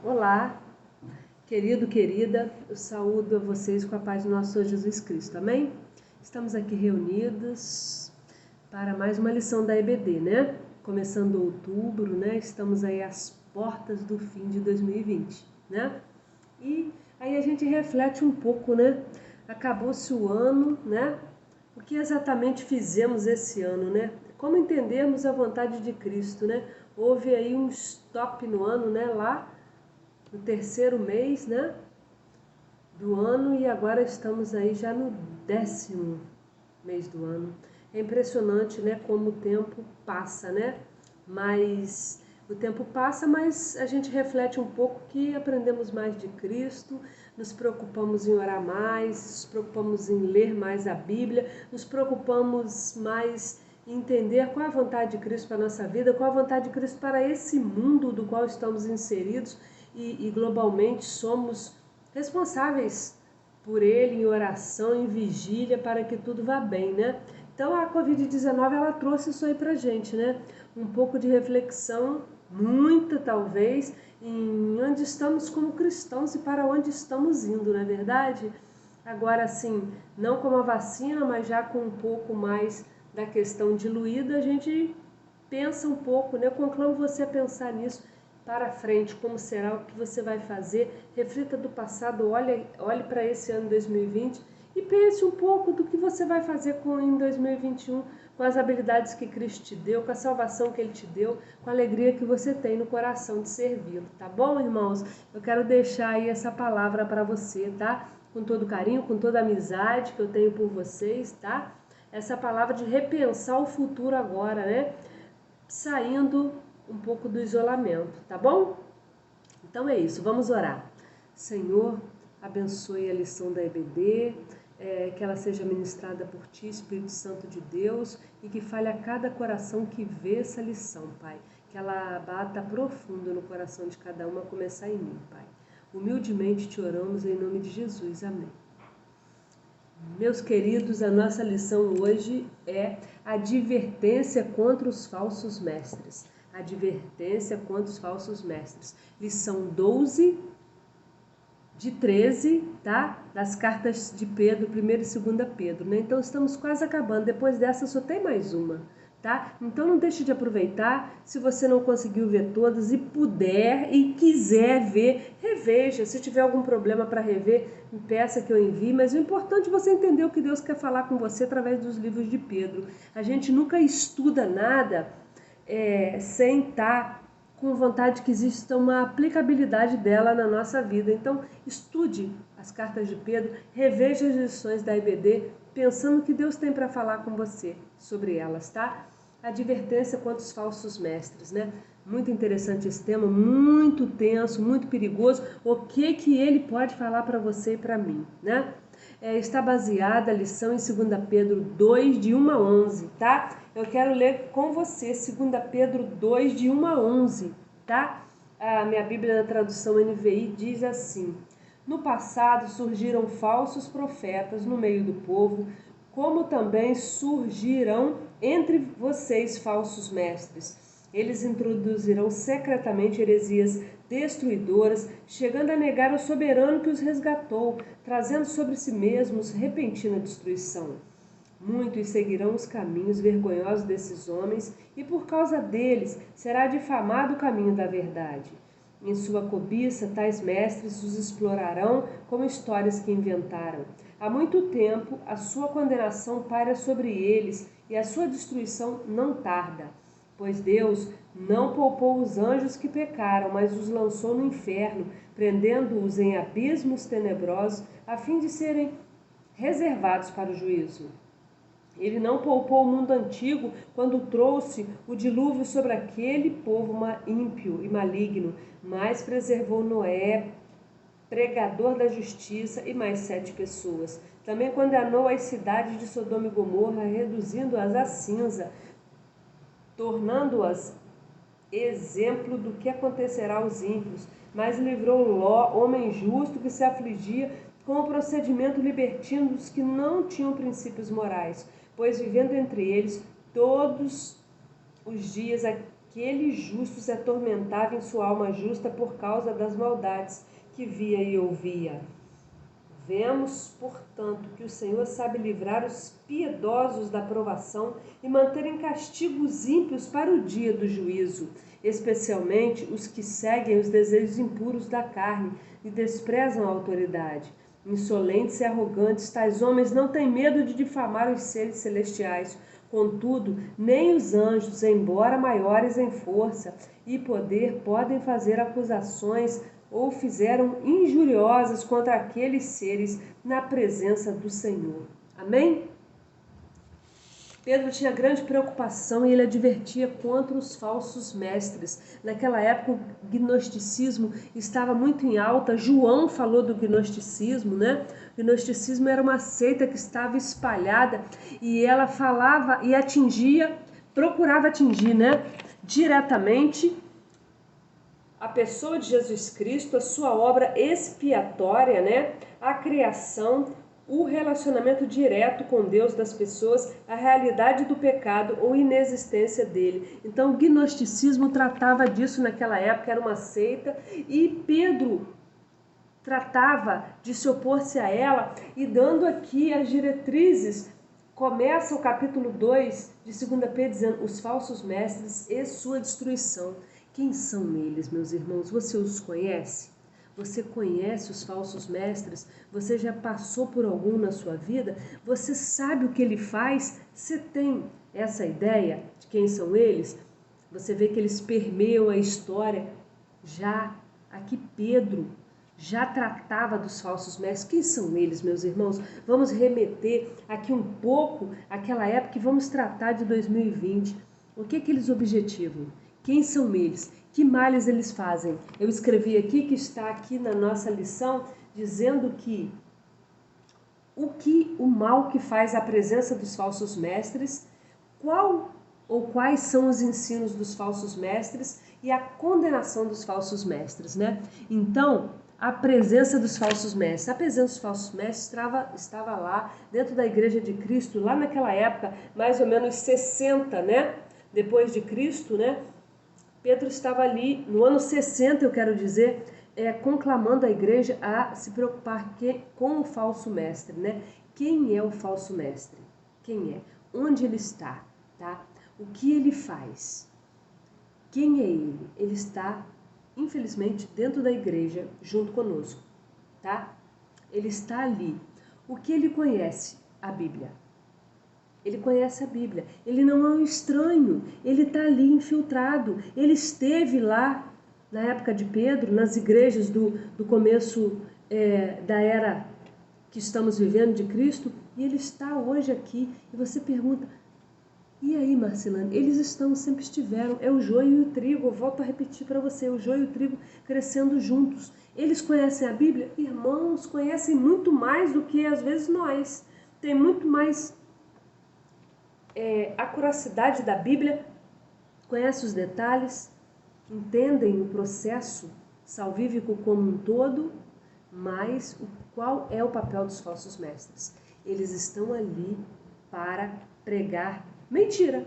Olá, querido, querida, eu saúdo a vocês com a paz do nosso Senhor Jesus Cristo, amém? Estamos aqui reunidos para mais uma lição da EBD, né? Começando outubro, né? Estamos aí às portas do fim de 2020, né? E aí a gente reflete um pouco, né? Acabou-se o ano, né? O que exatamente fizemos esse ano, né? Como entendermos a vontade de Cristo, né? Houve aí um stop no ano, né? Lá no terceiro mês, né, do ano, e agora estamos aí já no 10º mês do ano. É impressionante, né, como o tempo passa, né? Mas o tempo passa, mas a gente reflete um pouco que aprendemos mais de Cristo, nos preocupamos em orar mais, nos preocupamos em ler mais a Bíblia, nos preocupamos mais em entender qual é a vontade de Cristo para a nossa vida, qual é a vontade de Cristo para esse mundo do qual estamos inseridos e globalmente somos responsáveis por ele em oração, em vigília, para que tudo vá bem, né? Então a Covid-19 ela trouxe isso aí pra gente, né? Um pouco de reflexão, muita talvez, em onde estamos como cristãos e para onde estamos indo, não é verdade? Agora sim, não como a vacina, mas já com um pouco mais da questão diluída, a gente pensa um pouco, né? Eu conclamo você a pensar nisso para frente, como será, o que você vai fazer, reflita do passado, olhe para esse ano 2020 e pense um pouco do que você vai fazer em 2021, com as habilidades que Cristo te deu, com a salvação que Ele te deu, com a alegria que você tem no coração de servi-lo, tá bom, irmãos? Eu quero deixar aí essa palavra para você, tá? Com todo carinho, com toda a amizade que eu tenho por vocês, tá? Essa palavra de repensar o futuro agora, né? Saindo um pouco do isolamento, tá bom? Então é isso, vamos orar. Senhor, abençoe a lição da EBD, que ela seja ministrada por Ti, Espírito Santo de Deus, e que fale a cada coração que vê essa lição, Pai. Que ela bata profundo no coração de cada um, a começar em mim, Pai. Humildemente te oramos em nome de Jesus, amém. Meus queridos, a nossa lição hoje é advertência contra os falsos mestres. Advertência contra os falsos mestres. Lição 12 de 13, tá? Das cartas de Pedro, 1ª e 2ª Pedro, né? Então estamos quase acabando. Depois dessa só tem mais uma, tá? Então não deixe de aproveitar. Se você não conseguiu ver todas e puder e quiser ver, reveja. Se tiver algum problema para rever, me peça que eu envie. Mas o importante é você entender o que Deus quer falar com você através dos livros de Pedro. A gente nunca estuda nada sem estar com vontade que exista uma aplicabilidade dela na nossa vida. Então, estude as cartas de Pedro, reveja as lições da EBD, pensando o que Deus tem para falar com você sobre elas, tá? Advertência contra os falsos mestres, né? Muito interessante esse tema, muito tenso, muito perigoso. O que ele pode falar para você e para mim, né? Está baseada a lição em 2 Pedro 2, de 1 a 11, tá? Eu quero ler com você 2 Pedro 2, de 1 a 11, tá? A minha Bíblia na tradução NVI diz assim: No passado surgiram falsos profetas no meio do povo, como também surgirão entre vocês falsos mestres. Eles introduzirão secretamente heresias destruidoras, chegando a negar o soberano que os resgatou, trazendo sobre si mesmos repentina destruição. Muitos seguirão os caminhos vergonhosos desses homens, e por causa deles será difamado o caminho da verdade. Em sua cobiça, tais mestres os explorarão como histórias que inventaram. Há muito tempo, a sua condenação paira sobre eles, e a sua destruição não tarda. Pois Deus não poupou os anjos que pecaram, mas os lançou no inferno, prendendo-os em abismos tenebrosos, a fim de serem reservados para o juízo. Ele não poupou o mundo antigo quando trouxe o dilúvio sobre aquele povo ímpio e maligno, mas preservou Noé, pregador da justiça, e mais 7 pessoas. Também condenou as cidades de Sodoma e Gomorra, reduzindo-as a cinza, tornando-as exemplo do que acontecerá aos ímpios, mas livrou Ló, homem justo que se afligia com o procedimento libertino dos que não tinham princípios morais, pois vivendo entre eles todos os dias aqueles justos atormentava em sua alma justa por causa das maldades que via e ouvia. Vemos, portanto, que o Senhor sabe livrar os piedosos da provação e manter em castigo os ímpios para o dia do juízo, especialmente os que seguem os desejos impuros da carne e desprezam a autoridade. Insolentes e arrogantes, tais homens não têm medo de difamar os seres celestiais. Contudo, nem os anjos, embora maiores em força e poder, podem fazer acusações ou fizeram injuriosas contra aqueles seres na presença do Senhor. Amém? Pedro tinha grande preocupação e ele advertia contra os falsos mestres. Naquela época o gnosticismo estava muito em alta. João falou do gnosticismo, né? O gnosticismo era uma seita que estava espalhada e ela falava e procurava atingir, né, diretamente a pessoa de Jesus Cristo, a sua obra expiatória, né, a criação, o relacionamento direto com Deus das pessoas, a realidade do pecado ou inexistência dele. Então o gnosticismo tratava disso naquela época, era uma seita, e Pedro tratava de se opor-se a ela, e dando aqui as diretrizes, começa o capítulo 2 de 2 Pedro dizendo: os falsos mestres e sua destruição. Quem são eles, meus irmãos? Você os conhece? Você conhece os falsos mestres? Você já passou por algum na sua vida? Você sabe o que ele faz? Você tem essa ideia de quem são eles? Você vê que eles permeiam a história. Já aqui Pedro já tratava dos falsos mestres. Quem são eles, meus irmãos? Vamos remeter aqui um pouco àquela época e vamos tratar de 2020. O que eles objetivam? Quem são eles? Que males eles fazem? Eu escrevi aqui, que está aqui na nossa lição, dizendo que o mal que faz a presença dos falsos mestres, qual ou quais são os ensinos dos falsos mestres e a condenação dos falsos mestres, né? Então, a presença dos falsos mestres. A presença dos falsos mestres estava lá dentro da Igreja de Cristo, lá naquela época, mais ou menos 60, né? Depois de Cristo, né? Pedro estava ali, no ano 60, eu quero dizer, conclamando a igreja a se preocupar com o falso mestre, né? Quem é o falso mestre? Quem é? Onde ele está? Tá? O que ele faz? Quem é ele? Ele está, infelizmente, dentro da igreja, junto conosco, tá? Ele está ali. O que ele conhece? A Bíblia. Ele conhece a Bíblia, ele não é um estranho, ele está ali infiltrado, ele esteve lá na época de Pedro, nas igrejas do começo da era que estamos vivendo de Cristo, e ele está hoje aqui. E você pergunta: e aí, Marcelane? Eles sempre estiveram, é o joio e o trigo. Eu volto a repetir para você: o joio e o trigo crescendo juntos. Eles conhecem a Bíblia? Irmãos, conhecem muito mais do que às vezes nós. Tem muito mais a curiosidade da Bíblia, conhece os detalhes, entendem o processo salvífico como um todo, mas qual é o papel dos falsos mestres? Eles estão ali para pregar mentira.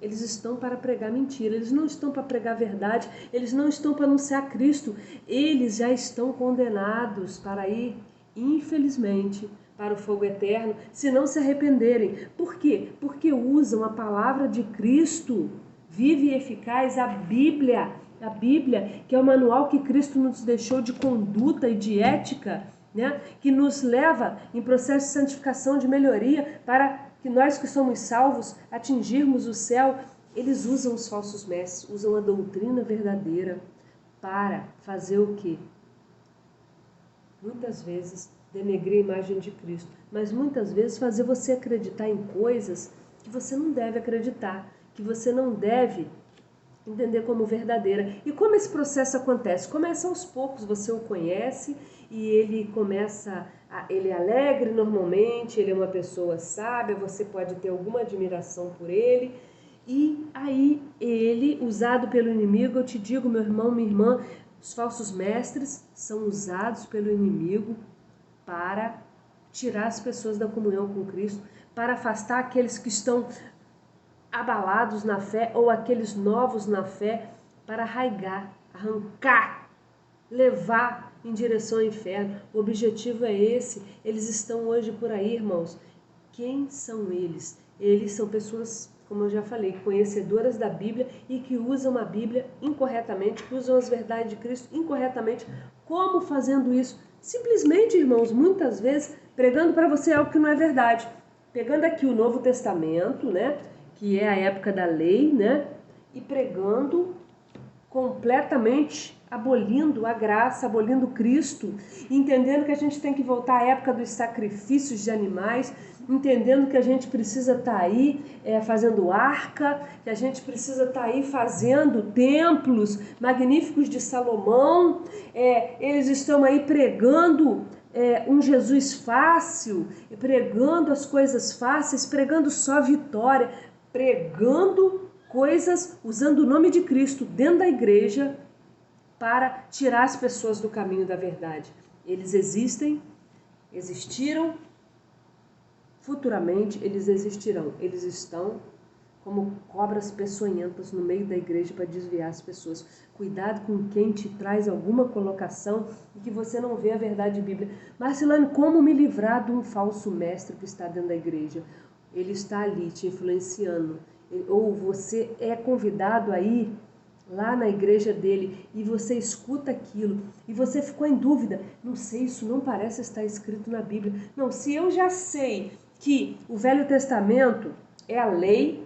Eles estão para pregar mentira, eles não estão para pregar verdade, eles não estão para anunciar Cristo, eles já estão condenados para ir, infelizmente, para o fogo eterno, se não se arrependerem. Por quê? Porque usam a palavra de Cristo, vive e eficaz, a Bíblia, que é o manual que Cristo nos deixou de conduta e de ética, né? Que nos leva em processo de santificação, de melhoria, para que nós que somos salvos atingirmos o céu. Eles usam os falsos mestres, usam a doutrina verdadeira para fazer o quê? Muitas vezes denegrir a imagem de Cristo, mas muitas vezes fazer você acreditar em coisas que você não deve acreditar, que você não deve entender como verdadeira. E como esse processo acontece? Começa aos poucos, você o conhece e ele ele é alegre normalmente, ele é uma pessoa sábia, você pode ter alguma admiração por ele, e aí ele, usado pelo inimigo, eu te digo, meu irmão, minha irmã, os falsos mestres são usados pelo inimigo para tirar as pessoas da comunhão com Cristo, para afastar aqueles que estão abalados na fé ou aqueles novos na fé para arraigar, arrancar, levar em direção ao inferno. O objetivo é esse. Eles estão hoje por aí, irmãos. Quem são eles? Eles são pessoas, como eu já falei, conhecedoras da Bíblia e que usam a Bíblia incorretamente, que usam as verdades de Cristo incorretamente. Como fazendo isso? Simplesmente, irmãos, muitas vezes pregando para você algo que não é verdade. Pegando aqui o Novo Testamento, né, que é a época da lei, né, e pregando completamente, abolindo a graça, abolindo Cristo, entendendo que a gente tem que voltar à época dos sacrifícios de animais, entendendo que a gente precisa estar aí fazendo arca, que a gente precisa estar aí fazendo templos magníficos de Salomão. Eles estão aí pregando um Jesus fácil, pregando as coisas fáceis, pregando só vitória, pregando coisas usando o nome de Cristo dentro da igreja para tirar as pessoas do caminho da verdade. Eles existem, existiram, futuramente eles existirão. Eles estão como cobras peçonhentas no meio da igreja para desviar as pessoas. Cuidado com quem te traz alguma colocação e que você não vê a verdade bíblica. Marcelane, como me livrar de um falso mestre que está dentro da igreja? Ele está ali te influenciando. Ou você é convidado a ir lá na igreja dele e você escuta aquilo e você ficou em dúvida. Não sei, isso não parece estar escrito na Bíblia. Não, se eu já sei que o Velho Testamento é a lei,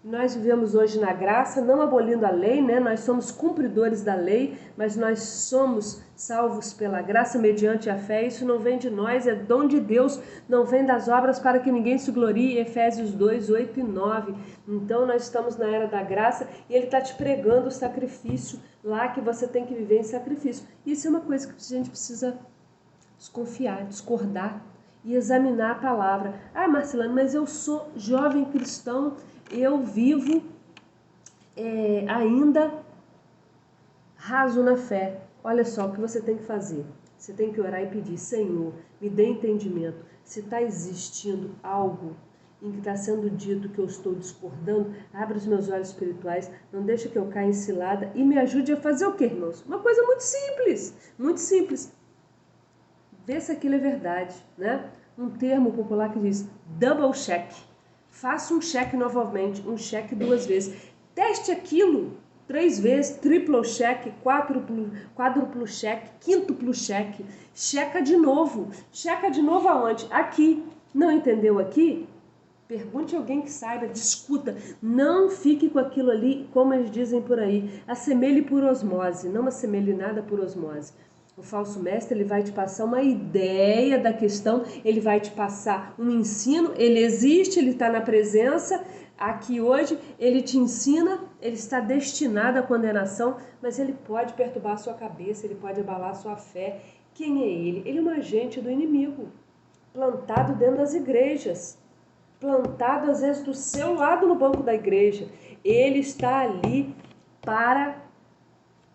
nós vivemos hoje na graça, não abolindo a lei, né? Nós somos cumpridores da lei, mas nós somos salvos pela graça mediante a fé. Isso não vem de nós, é dom de Deus, não vem das obras para que ninguém se glorie. Efésios 2, 8 e 9. Então nós estamos na era da graça e ele está te pregando o sacrifício lá, que você tem que viver em sacrifício. Isso é uma coisa que a gente precisa desconfiar, discordar e examinar a palavra. Ah, Marcelane, mas eu sou jovem cristão, eu vivo ainda raso na fé. Olha só o que você tem que fazer. Você tem que orar e pedir: Senhor, me dê entendimento. Se está existindo algo em que está sendo dito que eu estou discordando, abre os meus olhos espirituais, não deixa que eu caia em cilada e me ajude a fazer o quê, irmãos? Uma coisa muito simples, muito simples. Vê se aquilo é verdade, né? Um termo popular que diz double check. Faça um cheque novamente, um cheque 2 vezes. Teste aquilo 3 vezes, triplo cheque, quádruplo cheque, quíntuplo cheque. Checa de novo. Checa de novo aonde? Aqui. Não entendeu aqui? Pergunte a alguém que saiba, discuta. Não fique com aquilo ali, como eles dizem por aí. Assemelhe por osmose, não assemelhe nada por osmose. O falso mestre, ele vai te passar uma ideia da questão, ele vai te passar um ensino, ele existe, ele está na presença, aqui hoje, ele te ensina, ele está destinado à condenação, mas ele pode perturbar a sua cabeça, ele pode abalar a sua fé. Quem é ele? Ele é um agente do inimigo, plantado dentro das igrejas, plantado às vezes do seu lado no banco da igreja. Ele está ali para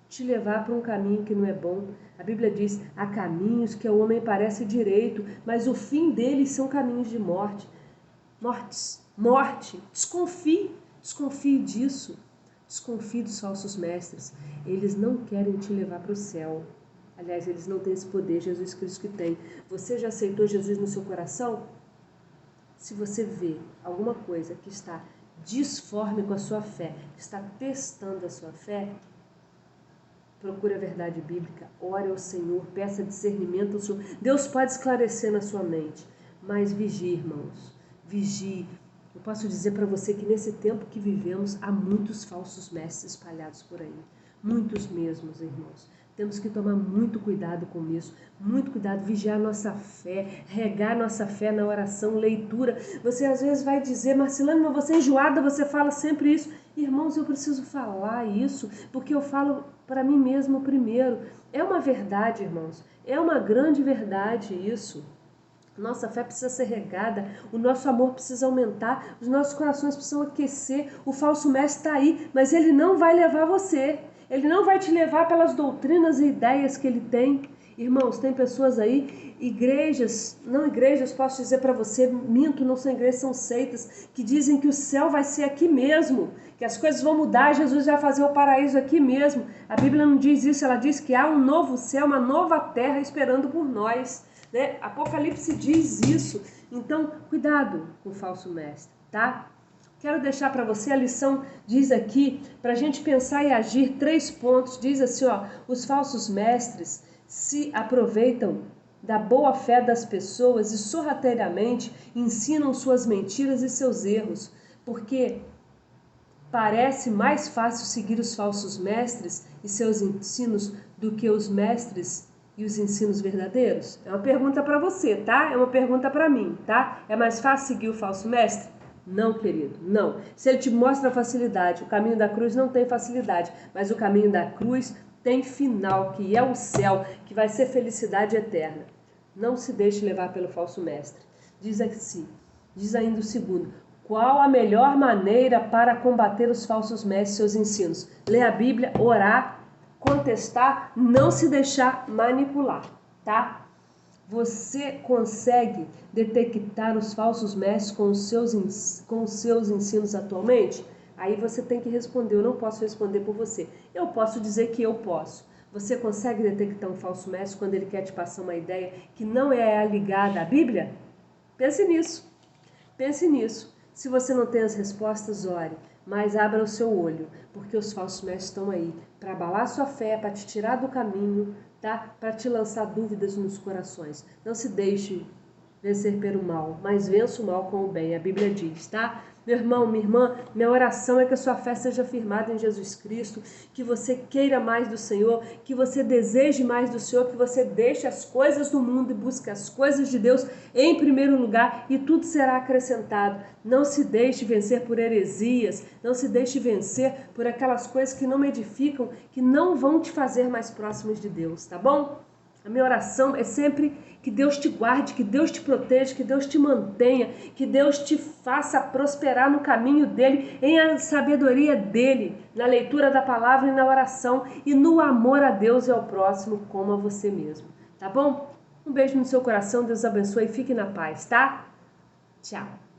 te levar para um caminho que não é bom. A Bíblia diz: há caminhos que ao homem parece direito, mas o fim deles são caminhos de morte. Morte. Desconfie disso. Desconfie dos falsos mestres. Eles não querem te levar para o céu. Aliás, eles não têm esse poder, Jesus Cristo que tem. Você já aceitou Jesus no seu coração? Se você vê alguma coisa que está disforme com a sua fé, que está testando a sua fé, procure a verdade bíblica, ore ao Senhor, peça discernimento ao Senhor. Deus pode esclarecer na sua mente, mas vigie, irmãos, vigie. Eu posso dizer para você que nesse tempo que vivemos, há muitos falsos mestres espalhados por aí. Muitos mesmos, irmãos. Temos que tomar muito cuidado com isso, muito cuidado, vigiar nossa fé, regar nossa fé na oração, leitura. Você às vezes vai dizer: Marcelane, mas você é enjoada, você fala sempre isso. Irmãos, eu preciso falar isso, porque eu falo para mim mesmo primeiro. É uma verdade, irmãos, é uma grande verdade isso. Nossa fé precisa ser regada, o nosso amor precisa aumentar, os nossos corações precisam aquecer. O falso mestre está aí, mas ele não vai levar você. Ele não vai te levar pelas doutrinas e ideias que ele tem. Irmãos, tem pessoas aí, igrejas, não igrejas, posso dizer para você, minto, não são igrejas, são seitas, que dizem que o céu vai ser aqui mesmo, que as coisas vão mudar, Jesus vai fazer o paraíso aqui mesmo. A Bíblia não diz isso, ela diz que há um novo céu, uma nova terra esperando por nós, né? Apocalipse diz isso. Então, cuidado com o falso mestre, tá? Quero deixar para você a lição, diz aqui, para a gente pensar e agir, 3 pontos, diz assim, ó, os falsos mestres se aproveitam da boa fé das pessoas e sorrateiramente ensinam suas mentiras e seus erros, porque parece mais fácil seguir os falsos mestres e seus ensinos do que os mestres e os ensinos verdadeiros? É uma pergunta para você, tá? É uma pergunta para mim, tá? É mais fácil seguir o falso mestre? Não, querido, não. Se ele te mostra facilidade, o caminho da cruz não tem facilidade, mas o caminho da cruz tem final, que é o céu, que vai ser felicidade eterna. Não se deixe levar pelo falso mestre. Diz assim, diz ainda o segundo, qual a melhor maneira para combater os falsos mestres e seus ensinos? Ler a Bíblia, orar, contestar, não se deixar manipular, tá? Você consegue detectar os falsos mestres com os seus ensinos atualmente? Aí você tem que responder, eu não posso responder por você. Eu posso dizer que eu posso. Você consegue detectar um falso mestre quando ele quer te passar uma ideia que não é ligada à Bíblia? Pense nisso. Pense nisso. Se você não tem as respostas, ore, mas abra o seu olho, porque os falsos mestres estão aí para abalar sua fé, para te tirar do caminho, tá? Para te lançar dúvidas nos corações. Não se deixe vencer pelo mal, mas vença o mal com o bem, a Bíblia diz, tá? Meu irmão, minha irmã, minha oração é que a sua fé seja firmada em Jesus Cristo, que você queira mais do Senhor, que você deseje mais do Senhor, que você deixe as coisas do mundo e busque as coisas de Deus em primeiro lugar e tudo será acrescentado. Não se deixe vencer por heresias, não se deixe vencer por aquelas coisas que não edificam, que não vão te fazer mais próximos de Deus, tá bom? A minha oração é sempre que Deus te guarde, que Deus te proteja, que Deus te mantenha, que Deus te faça prosperar no caminho dele, em a sabedoria dele, na leitura da palavra e na oração e no amor a Deus e ao próximo como a você mesmo, tá bom? Um beijo no seu coração, Deus abençoe e fique na paz, tá? Tchau!